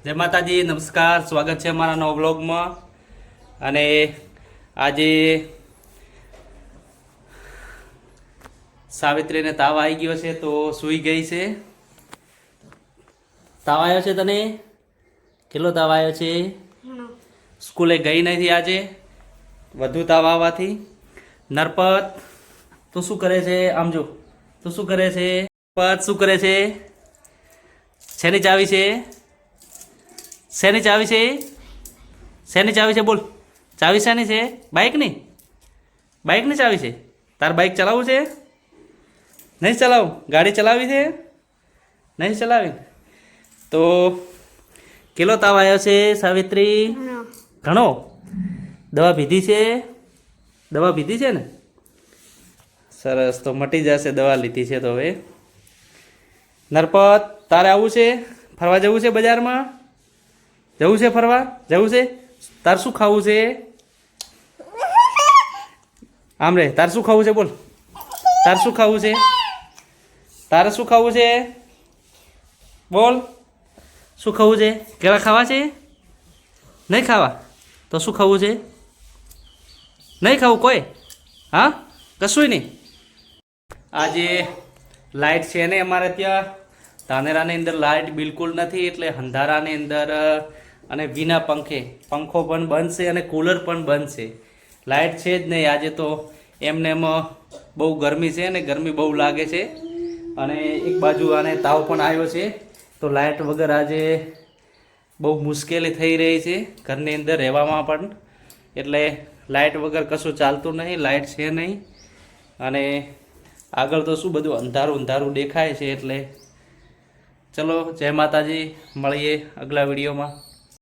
જય માતાજી, નમસ્કાર, સ્વાગત છે અમારા નવા બ્લોગમાં. અને આજે સાવિત્રીને તાવ આવી ગયો છે તો સૂઈ ગઈ છે. તાવ આવ્યો છે તને? કેટલો તાવ આવ્યો છે? સ્કૂલે ગઈ નથી આજે વધુ તાવ આવવાથી. નરપત તું શું કરે છે? આમ જો, તું શું કરે છે? નરપત શું કરે છે? શેની ચાવી છે? શેની ચાવી છે? શેની ચાવી છે? બોલ, ચાવી શેની છે? બાઇકની? બાઇકની ચાવી છે? તાર બાઇક ચલાવવું છે? નહીં ચલાવું? ગાડી ચલાવી છે? નહીં ચલાવી? તો કેટલો તાવ આવ્યો છે સાવિત્રી? ઘણો. દવા પીધી છે? દવા પીધી છે ને? સરસ, તો મટી જશે, દવા લીધી છે તો હવે. નરપત તારે આવવું છે? ફરવા જવું છે? બજારમાં જવું છે? ફરવા જવું છે? તાર શું ખાવું છે? આમ રે, તાર શું ખાવું છે? બોલ, તાર શું ખાવું છે? તારે શું ખાવું છે? બોલ, શું ખાવું છે? કેળા ખાવા છે? નહીં ખાવા? તો શું ખાવું છે? નહીં ખાવું કોઈ? હા, કશું નહીં. આજે લાઇટ છે ને અમારે ત્યાં ધાનેરાની અંદર લાઇટ બિલકુલ નથી, એટલે અંધારાની અંદર અને વિના પંખે, પંખો પણ બંધ છે અને કૂલર પણ બંધ છે. લાઇટ છે જ નહીં આજે તો. એમને એમ બહુ ગરમી છે ને ગરમી બહુ લાગે છે. અને એક બાજુ આને તાવ પણ આવ્યો છે, તો લાઇટ વગર આજે બહુ મુશ્કેલી થઈ રહી છે ઘરની અંદર રહેવામાં પણ. એટલે લાઇટ વગર કશું ચાલતું નહીં, લાઇટ છે નહીં. અને આગળ તો શું બધું અંધારું અંધારું દેખાય છે. એટલે ચલો, જય માતાજી, મળીએ આગલા વિડીયોમાં.